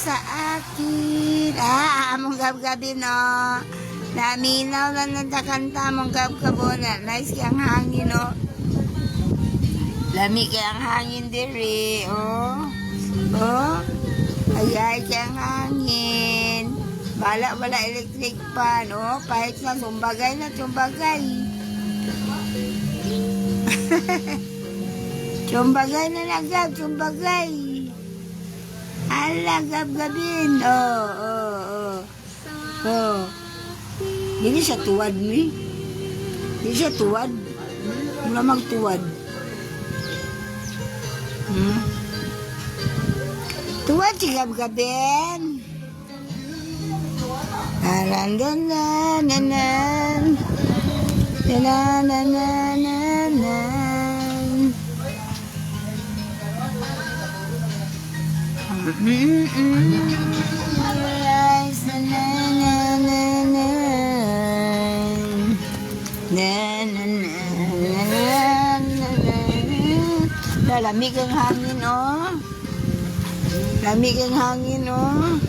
sa akin. Among gab-gabi, no? Naminaw na natakanta mong gab-gabo na. Nice kayang hangin, no? Lami kayang hangin diri, oh. Oh. Ayay kayang hangin. Wala electric pan, oh. Pahit na, sumbagay na, sumbagay. Sumbagay na nagab, sumbagay. Ala, gab-gabin. Oh. Hindi siya tuwad, ni. Hindi siya tuwad. Mula magtuwad. Tuwad si gab-gabin. Alandanan. Lamig ang hangin, oh. Lamig ang hangin, oh.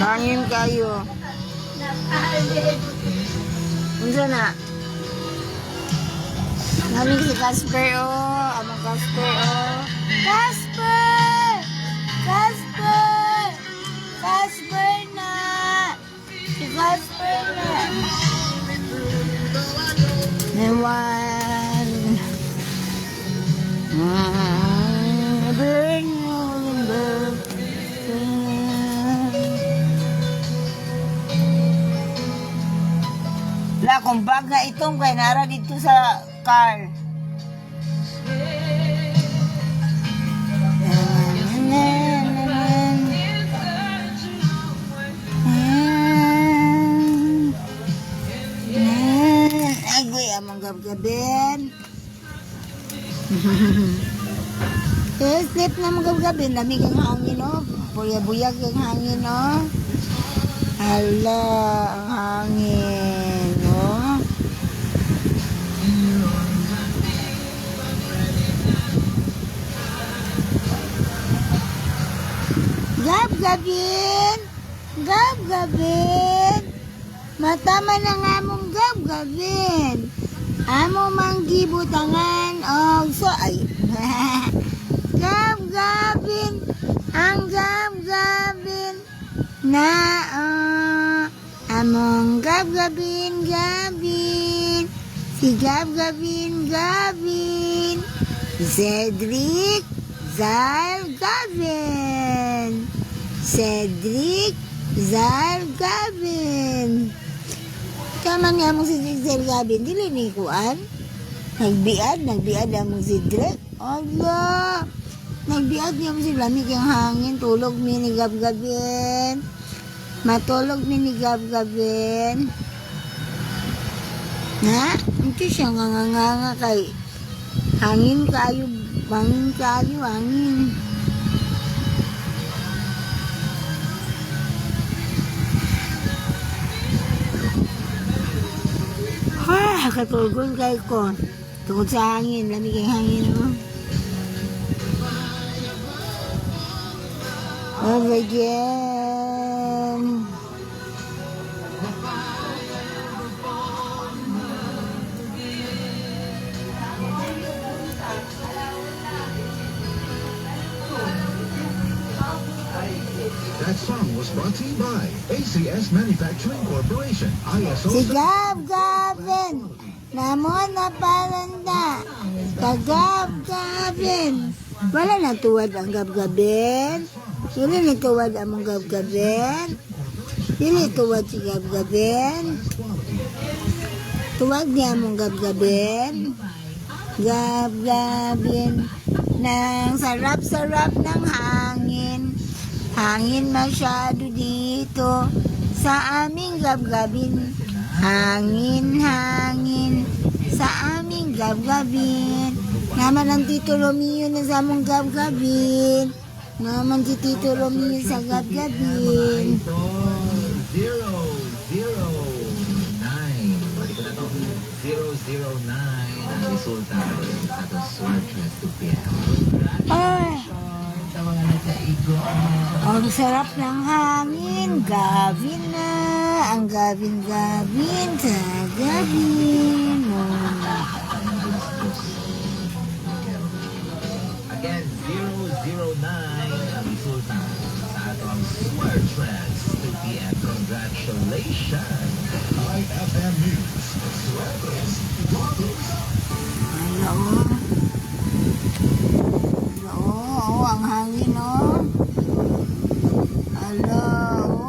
Hangin kayo. Unsa na? Lamig si Casper, oh. Amang Casper, oh. Casper! Casper! Casper na! Si Casper na! Newan. La, kung bag na itong kay nara dito sa car. Amang gab-gabin. Sleep na mga gab-gabin. Lamig ang hangin, no? Buyag-buyag ang hangin, no? Hala, ang hangin, no? Gab-gabin! Gab-gabin! Matama na nga mong gab-gabin. Amo manggibutangan og so ay gab-gabin ang gab-gabin na among gab-gabin gabin si gab-gabin gabin Cedric Zal Gavin Cedric Zal Gavin. Kaman nga mong si Giselle Gabin, dili ni kuan. Nagbiad among si Drake. Allah! Nagbiad niya mo si lamig ang hangin, tulog mi ni gab-gabin. Matulog mi ni gab-gabin. Na? Ito siya nga kay hangin kayo, hangin. Katulgon kay ko. Tungkol sa hangin, lamig ang hangin, no? Over again. That song was brought to you by ACS Manufacturing Corporation, ISO. Si Gab-gabin, namon na palanda, Gab-gabin. Wala na tuwad ang gab-gabin. Wala na tuwad ang gab-gabin. Dili tuwad si gab-gabin. Tuwad niya mong gab-gabin. Gab-gabin. Nang sarap-sarap ng hangin. Hangin masyado dito sa aming gab-gabin. Hangin sa aming gab-gabin. Naman ang Tito Romeo na sa among gab-gabin. Naman si Tito Romeo sa gab-gabin. 009. Balik ko na to. 009. resultado sa Suarez 2 p.m. Ay, Sa mga nagkaigo. ang sarap ng hangin. Gavin na. Ang gavin-gavin sa gavin mo. Again, 009 ang resulta sa atong Suarez 2 p.m. Congratulations! IFM News. Hello. Oo, ang hangin, oh. Hello,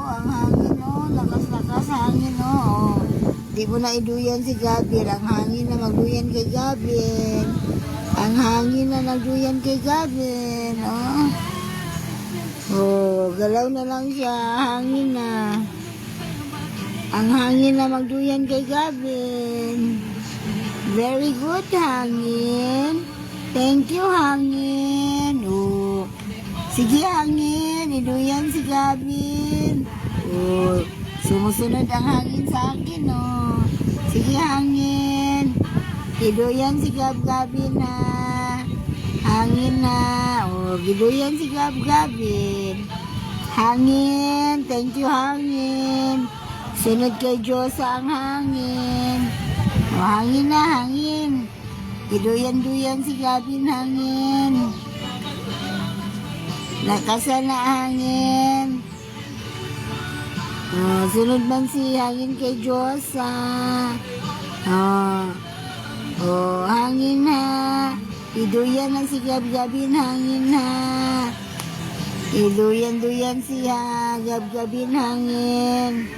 ang hangin, oh. Lakas-lakas hangin, oh. Di mo na iduyan si Gabriel. Ang hangin na magduyan kay Gabriel. Ang hangin na nagduyan kay Gabriel, oh. Oh, galaw na lang siya. Hangin na. Ang hangin na magduyan kay Gabriel. Very good, hangin. Thank you, hangin. Oh. Sige, hangin. Iduyan si Gavin. Oh. Sumusunod ang hangin sa akin, oh. Sige, hangin. Iduyan si Gavin na. Hangin na. Oh, giduyan si Gavin. Hangin. Thank you, hangin. Sunod kay Diyos ang hangin. Oh, hangin na, hangin. Iduyan-duyan si Gavin, hangin. Lakasan na hangin. Oh, sunod man si hangin kay Diyos, Oh, hangin na. Iduyan na si Gavin, hangin na. Iduyan-duyan si Gavin, hangin.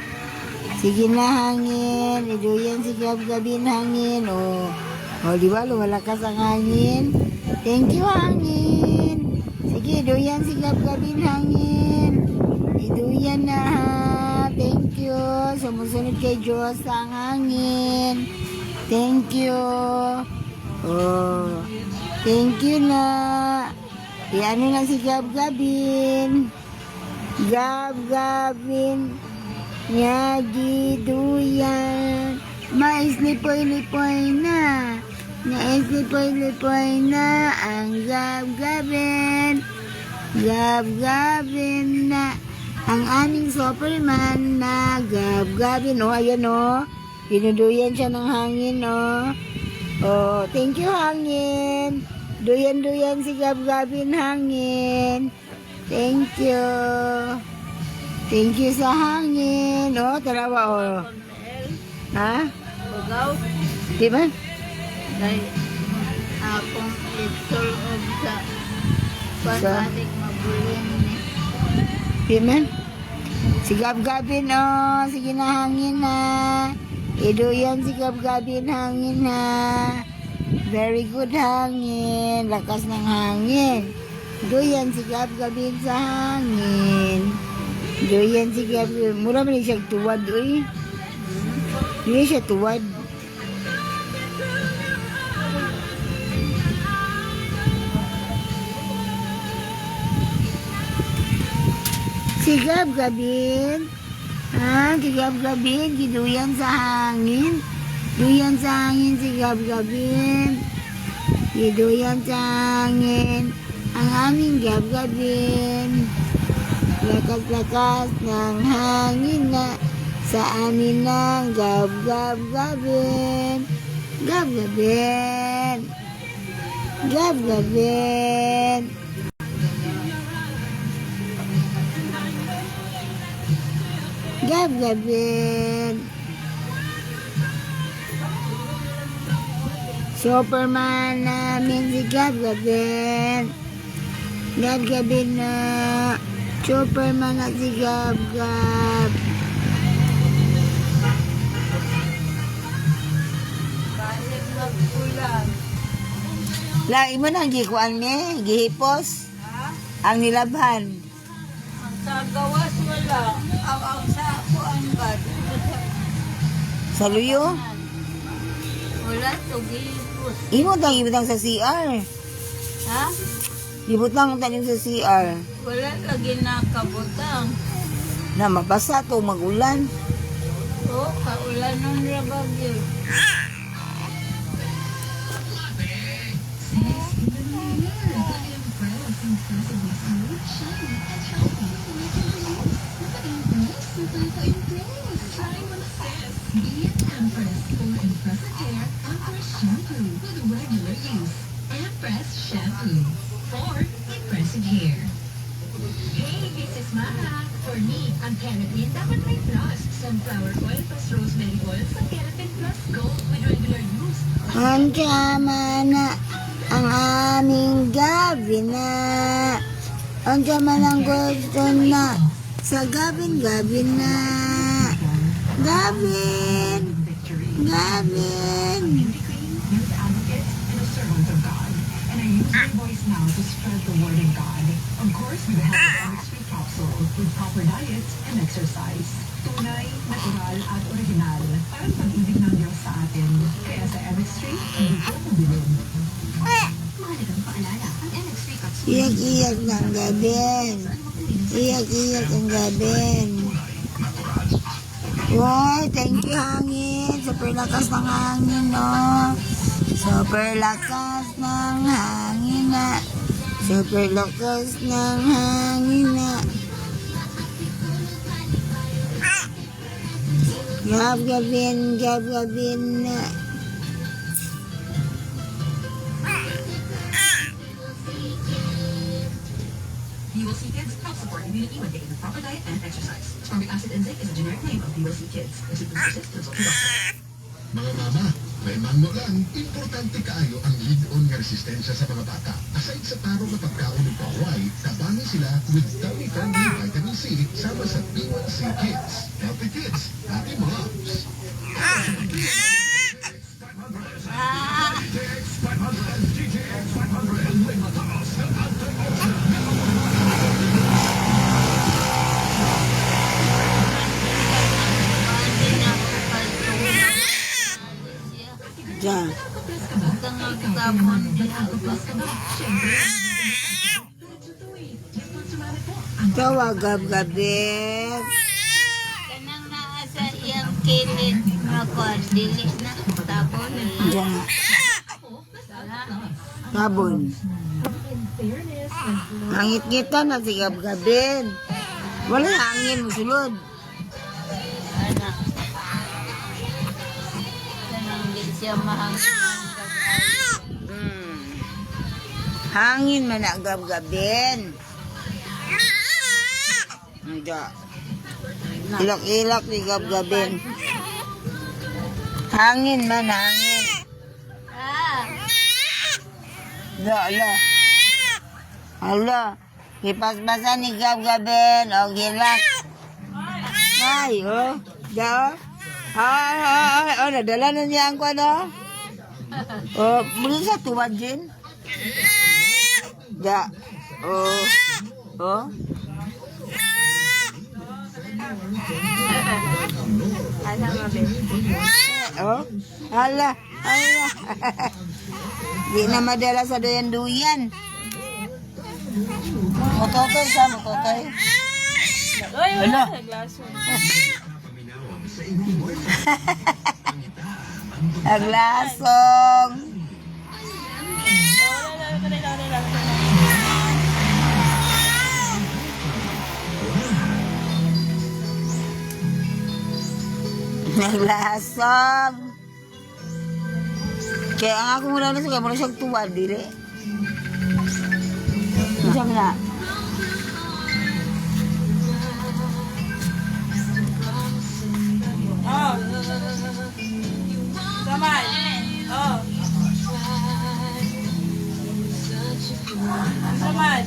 Sige na, hangin. Iduyan si Gavin, hangin. Oh, di ba? Lumalakas ang hangin. Thank you, hangin. Sige, iduyan si Gavin, hangin. Iduyan na, ha. Thank you. Sumusunod kay Diyos ang hangin. Thank you. Oh, thank you na. Iano na si Gavin. Gavin. Nga giduyan. Maislipoy-lipoy na. Naislipoy-lipoy na ang Gavin. Gavin na. Ang aming Superman na Gavin. Oh, ayan, oh. Pinuduyan siya ng hangin, oh. Oh, thank you, hangin. Duyan-duyan si Gavin, hangin. Thank you. Thank you sa hangin. Oh, tarawa, oh. Ha? Ugaw. Di ba? Dahil akong little of sa panatik mabulin ni. Di ba? Si Gavin, oh. Sige na, hangin na. Iduyan si Gavin, hangin na. Very good, hangin. Lakas ng hangin. Iduyan si Gavin sa hangin. Iduyan si Gavin. Mura man siya tuwad, uy. Hindi siya tuwad. Si Gavin. Si Gavin. Giduyan sa hangin. Duyan sa hangin si Gavin. Giduyan sa hangin. Ang aming Gavin. Lakas-lakas ng hangin na sa amin ng Gavin. Gavin. Gavin. Superman namin si Gavin. Gavin na. Superman na si Gav. Balik magpulang. Lagi mo nang gikuan me, gihipos. Ha? Ang nilabhan. Ang sa gawas wala. Ang sa ako ang bad. Sa luyo. Wala to gipos. Imo tang ibutang sa CR. Ha? Ibutang tanim sa CR. Wala lagi nakabutang. Na mabasa to magulan. O, kaulan nun ra bagyo. Empress shampoo for impressive hair. Hey, this is Mara. For me, ang keratin dapat may plus. Sunflower oil plus rosemary oil sa Keratin Plus Gold with regular use. Andiyaman na ang aming gabi na. Andiyaman ang gusto na. Sa gabi na. Gabin! Gabin! Youth advocate and a servant of God. And I use my voice now to spread the word of God. Of course, with the help of MX3 capsule, with proper diet and exercise. Tunay, natural at original. Parang pag-ibig ng Diyos sa atin. Kaya sa MX3, hindi ko mabilog. Mahalagang paalala, ang MX3 capsule. Iyak-iyak ng gabin. Iyak-iyak ang gabin. Wow, thank you hangin. Super lakas ng hangin, no? Super lakas ng hangin na. Super lakas ng hangin na. Gab-gabin na. BOC Kids help support immunity when taking the proper diet and exercise. Ascorbic acid and zinc is a generic name of BOC Kids. If symptoms persist, consult your doctor. Mga mama, may manmo lang, importante kaayo ang lead-on nga resistensya sa mga bata. Aside sa tarong na pagkaon ng paway, tabangi sila with tummy-friendly vitamin C sama sa B1C Kids. Healthy kids, happy moms. Diyan. Tawa gab-gabin. Kanang naa sa iyang kilid nga kwan, dili na tapon. Diyan. Sabon. Hangit kita na si gab-gabin. Wala hangin mo sulod. Ana. Kanang di siya mahangin. Hangin man na gab-gabin. Diyan. Ilak-ilak ni gab-gabin. Hangin man, hangin. Ala. Ala. Hipaspasan ni gab-gabin. O, gilak. Ay, oh. Da, oh. Ay. Oh, nadala na niya ang kwan, oh. Oh, muli sa tuwad, Jin. Da. Oh. Oh. Ala nga be. Oh. Ala. Ala. Di na madala sa duyan-duyan. Mototoy siya, mototoy. Uy, wala. Naglasong. Naglasong. Kaya ang ako mula na sa mula siyang tuwa, dire. Diyan na. Oh. Samay. Oh. Samay.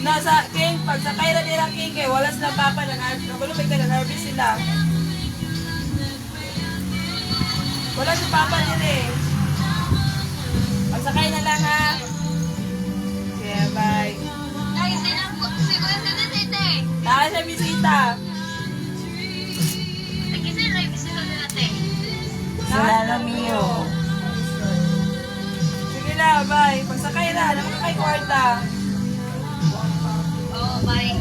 Nasa king, pag sakay na nila king, kay wala silang papa ng nagulupig ka ng harvest sila. Wala si papa nila eh. Pag sakay na lang ha. Okay, bye. Taka siya bisita. Sila na miyo. Sige na, bye. Pag sakay na, alam mo kay kwarta. Oh, bye.